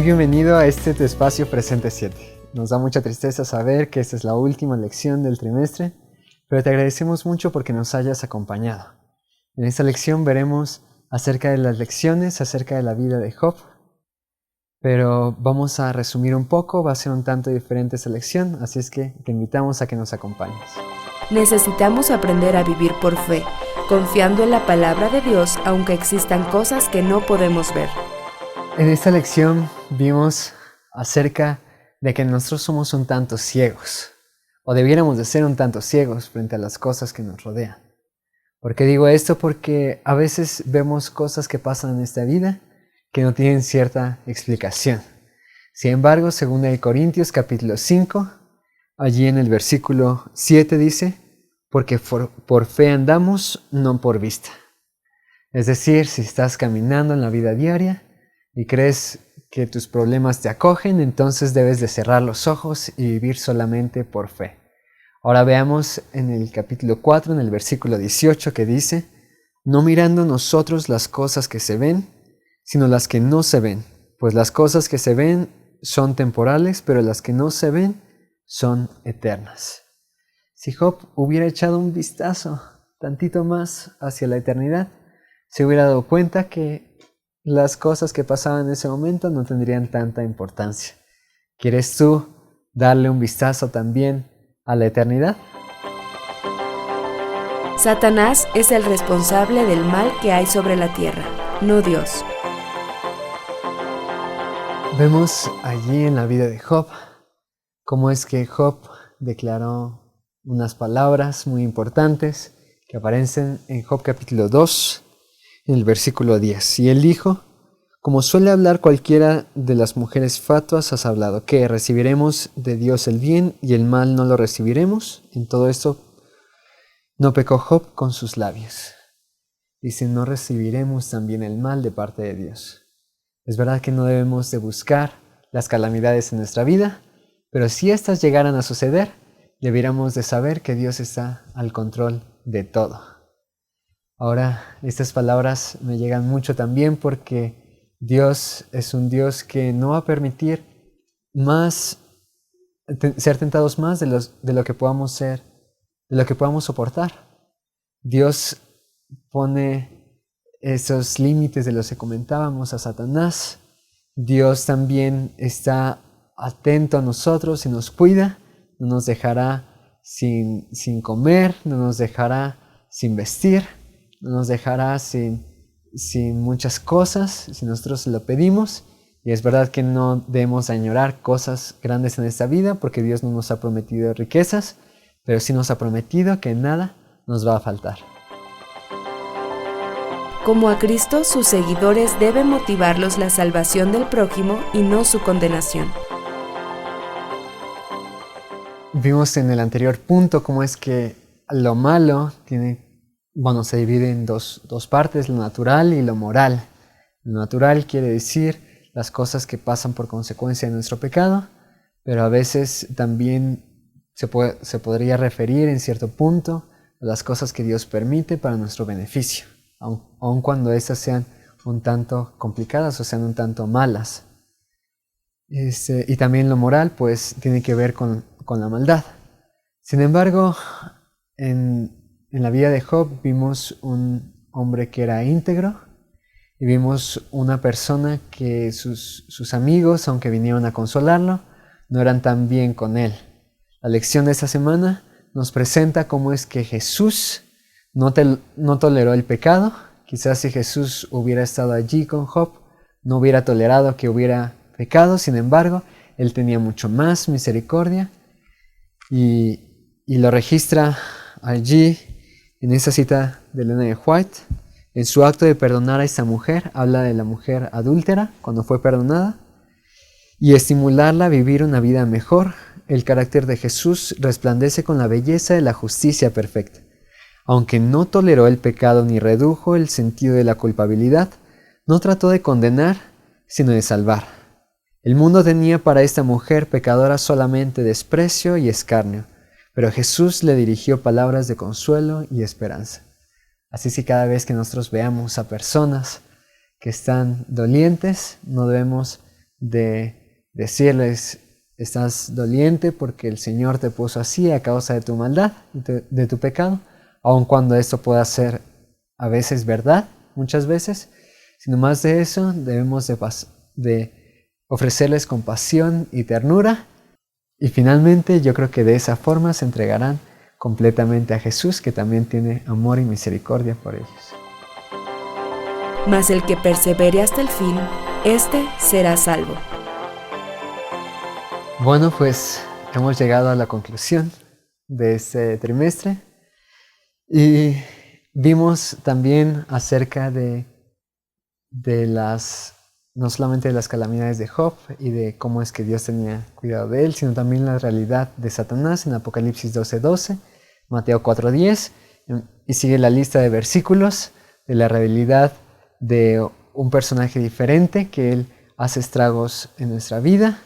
bienvenido a tu espacio Presente 7. Nos da mucha tristeza saber que esta es la última lección del trimestre, pero te agradecemos mucho porque nos hayas acompañado. En esta lección veremos acerca de las lecciones, acerca de la vida de Job, pero vamos a resumir un poco, va a ser un tanto diferente esta lección, así es que te invitamos a que nos acompañes. Necesitamos aprender a vivir por fe, confiando en la palabra de Dios aunque existan cosas que no podemos ver. En esta lección vimos acerca de que nosotros somos un tanto ciegos, o debiéramos de ser un tanto ciegos frente a las cosas que nos rodean. ¿Por qué digo esto? Porque a veces vemos cosas que pasan en esta vida que no tienen cierta explicación. Sin embargo, según el Corintios capítulo 5, allí en el versículo 7 dice, porque por fe andamos, no por vista. Es decir, si estás caminando en la vida diaria y crees que tus problemas te acogen, entonces debes de cerrar los ojos y vivir solamente por fe. Ahora veamos en el capítulo 4, en el versículo 18, que dice, no mirando nosotros las cosas que se ven, sino las que no se ven, pues las cosas que se ven son temporales, pero las que no se ven son eternas. Si Job hubiera echado un vistazo tantito más hacia la eternidad, se hubiera dado cuenta que las cosas que pasaban en ese momento no tendrían tanta importancia. ¿Quieres tú darle un vistazo también a la eternidad? Satanás es el responsable del mal que hay sobre la tierra, no Dios. Vemos allí en la vida de Job cómo es que Job declaró unas palabras muy importantes que aparecen en Job capítulo 2, en el versículo 10. Y él dijo, como suele hablar cualquiera de las mujeres fatuas, has hablado, que recibiremos de Dios el bien y el mal no lo recibiremos. En todo esto no pecó Job con sus labios. Dice, no recibiremos también el mal de parte de Dios. Es verdad que no debemos de buscar las calamidades en nuestra vida, pero si éstas llegaran a suceder, debiéramos de saber que Dios está al control de todo. Ahora, estas palabras me llegan mucho también porque Dios es un Dios que no va a permitir ser tentados más de lo que podamos ser, de lo que podamos soportar. Dios pone esos límites de los que comentábamos a Satanás. Dios también está atento a nosotros y nos cuida, no nos dejará sin comer, no nos dejará sin vestir, no nos dejará sin muchas cosas si nosotros se lo pedimos. Y es verdad que no debemos añorar cosas grandes en esta vida porque Dios no nos ha prometido riquezas, pero sí nos ha prometido que nada nos va a faltar. Como a Cristo, sus seguidores deben motivarlos la salvación del prójimo y no su condenación. Vimos en el anterior punto cómo es que lo malo se divide en dos partes, lo natural y lo moral. Lo natural quiere decir las cosas que pasan por consecuencia de nuestro pecado, pero a veces también se podría referir en cierto punto a las cosas que Dios permite para nuestro beneficio, aun cuando estas sean un tanto complicadas o sean un tanto malas. Y también lo moral pues tiene que ver con la maldad. Sin embargo, en la vida de Job vimos un hombre que era íntegro y vimos una persona que sus amigos, aunque vinieron a consolarlo, no eran tan bien con él. La lección de esta semana nos presenta cómo es que Jesús no toleró el pecado. Quizás si Jesús hubiera estado allí con Job, no hubiera tolerado que hubiera pecado. Sin embargo, él tenía mucho más misericordia y lo registra allí en esa cita de Elena de White. En su acto de perdonar a esta mujer, habla de la mujer adúltera cuando fue perdonada y estimularla a vivir una vida mejor. El carácter de Jesús resplandece con la belleza de la justicia perfecta. Aunque no toleró el pecado ni redujo el sentido de la culpabilidad, no trató de condenar, sino de salvar. El mundo tenía para esta mujer pecadora solamente desprecio y escarnio, pero Jesús le dirigió palabras de consuelo y esperanza. Así que cada vez que nosotros veamos a personas que están dolientes, no debemos de decirles: estás doliente porque el Señor te puso así a causa de tu maldad, de tu pecado, aun cuando esto pueda ser a veces verdad, muchas veces, sino más de eso debemos de ofrecerles compasión y ternura, y finalmente yo creo que de esa forma se entregarán completamente a Jesús, que también tiene amor y misericordia por ellos. Mas el que persevere hasta el fin, éste será salvo. Bueno, pues hemos llegado a la conclusión de este trimestre y vimos también acerca de no solamente de las calamidades de Job y de cómo es que Dios tenía cuidado de él, sino también la realidad de Satanás en Apocalipsis 12:12, Mateo 4:10, y sigue la lista de versículos de la realidad de un personaje diferente, que él hace estragos en nuestra vida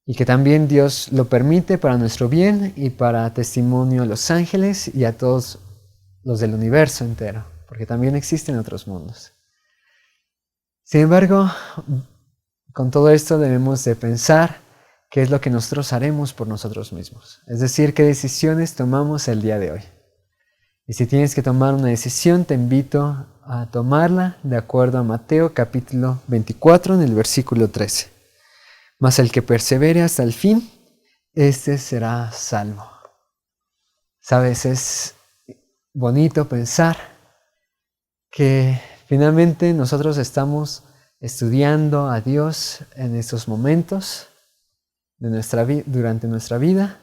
y que también Dios lo permite para nuestro bien y para testimonio a los ángeles y a todos los del universo entero, porque también existen otros mundos. Sin embargo, con todo esto debemos de pensar qué es lo que nosotros haremos por nosotros mismos, es decir, qué decisiones tomamos el día de hoy. Y si tienes que tomar una decisión, te invito a tomarla de acuerdo a Mateo capítulo 24 en el versículo 13. Mas el que persevere hasta el fin, este será salvo. Sabes, es bonito pensar que finalmente nosotros estamos estudiando a Dios en estos momentos de durante nuestra vida,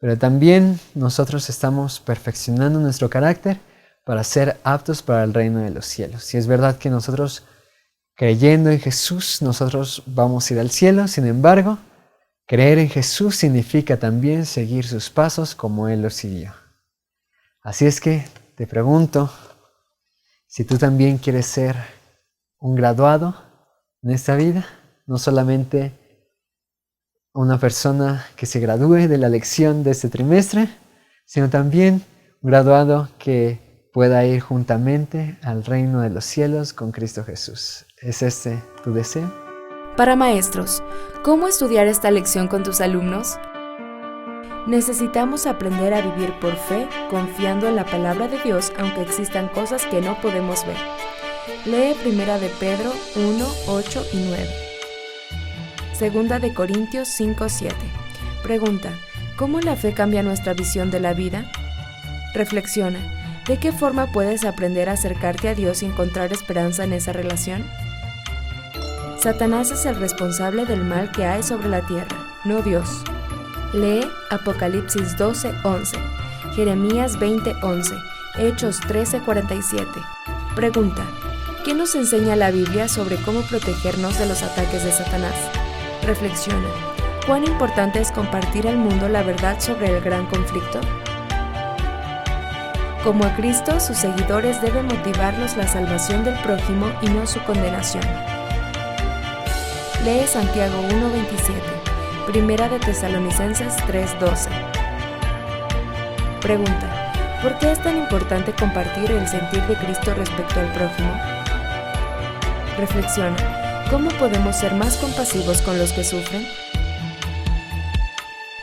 pero también nosotros estamos perfeccionando nuestro carácter para ser aptos para el reino de los cielos. Y es verdad que nosotros, creyendo en Jesús, nosotros vamos a ir al cielo. Sin embargo, creer en Jesús significa también seguir sus pasos como Él los siguió. Así es que te pregunto, si tú también quieres ser un graduado en esta vida, no solamente una persona que se gradúe de la lección de este trimestre, sino también un graduado que pueda ir juntamente al reino de los cielos con Cristo Jesús. ¿Es este tu deseo? Para maestros, ¿cómo estudiar esta lección con tus alumnos? Necesitamos aprender a vivir por fe, confiando en la palabra de Dios, aunque existan cosas que no podemos ver. Lee 1 de Pedro 1, 8 y 9. 2 de Corintios 5, 7. Pregunta: ¿cómo la fe cambia nuestra visión de la vida? Reflexiona: ¿de qué forma puedes aprender a acercarte a Dios y encontrar esperanza en esa relación? Satanás es el responsable del mal que hay sobre la tierra, no Dios. Lee Apocalipsis 12, 11, Jeremías 20, 11, Hechos 13, 47. Pregunta: ¿qué nos enseña la Biblia sobre cómo protegernos de los ataques de Satanás? Reflexiona: ¿cuán importante es compartir al mundo la verdad sobre el gran conflicto? Como a Cristo, sus seguidores deben motivarlos la salvación del prójimo y no su condenación. Lee Santiago 1:27, Primera de Tesalonicenses 3:12. Pregunta: ¿por qué es tan importante compartir el sentir de Cristo respecto al prójimo? Reflexiona: ¿cómo podemos ser más compasivos con los que sufren?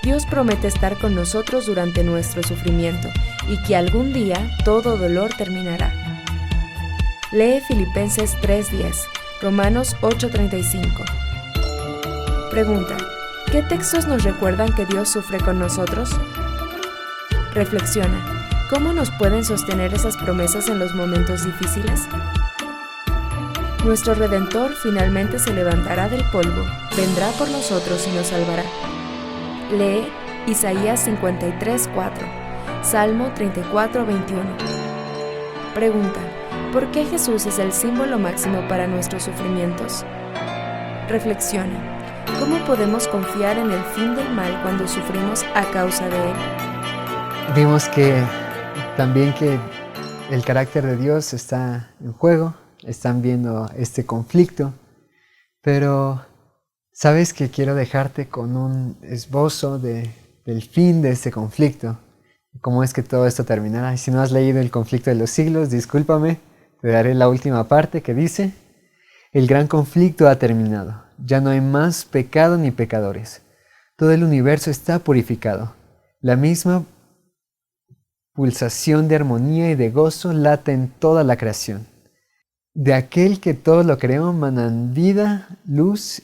Dios promete estar con nosotros durante nuestro sufrimiento y que algún día todo dolor terminará. Lee Filipenses 3:10, Romanos 8:35. Pregunta: ¿qué textos nos recuerdan que Dios sufre con nosotros? Reflexiona: ¿cómo nos pueden sostener esas promesas en los momentos difíciles? Nuestro Redentor finalmente se levantará del polvo, vendrá por nosotros y nos salvará. Lee Isaías 53:4, Salmo 34:21. Pregunta: ¿por qué Jesús es el símbolo máximo para nuestros sufrimientos? Reflexiona: ¿cómo podemos confiar en el fin del mal cuando sufrimos a causa de él? Vimos que también que el carácter de Dios está en juego, están viendo este conflicto, pero sabes que quiero dejarte con un esbozo del fin de este conflicto, cómo es que todo esto terminará. Y si no has leído El conflicto de los siglos, discúlpame, te daré la última parte que dice: El gran conflicto ha terminado. Ya no hay más pecado ni pecadores. Todo el universo está purificado. La misma pulsación de armonía y de gozo late en toda la creación. De aquel que todo lo creó manan vida, luz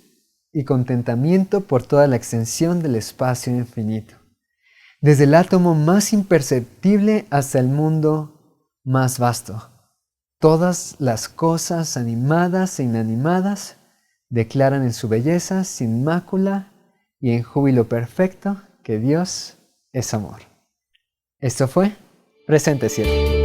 y contentamiento por toda la extensión del espacio infinito. Desde el átomo más imperceptible hasta el mundo más vasto. Todas las cosas animadas e inanimadas declaran en su belleza sin mácula y en júbilo perfecto que Dios es amor. Esto fue Presente Cielo.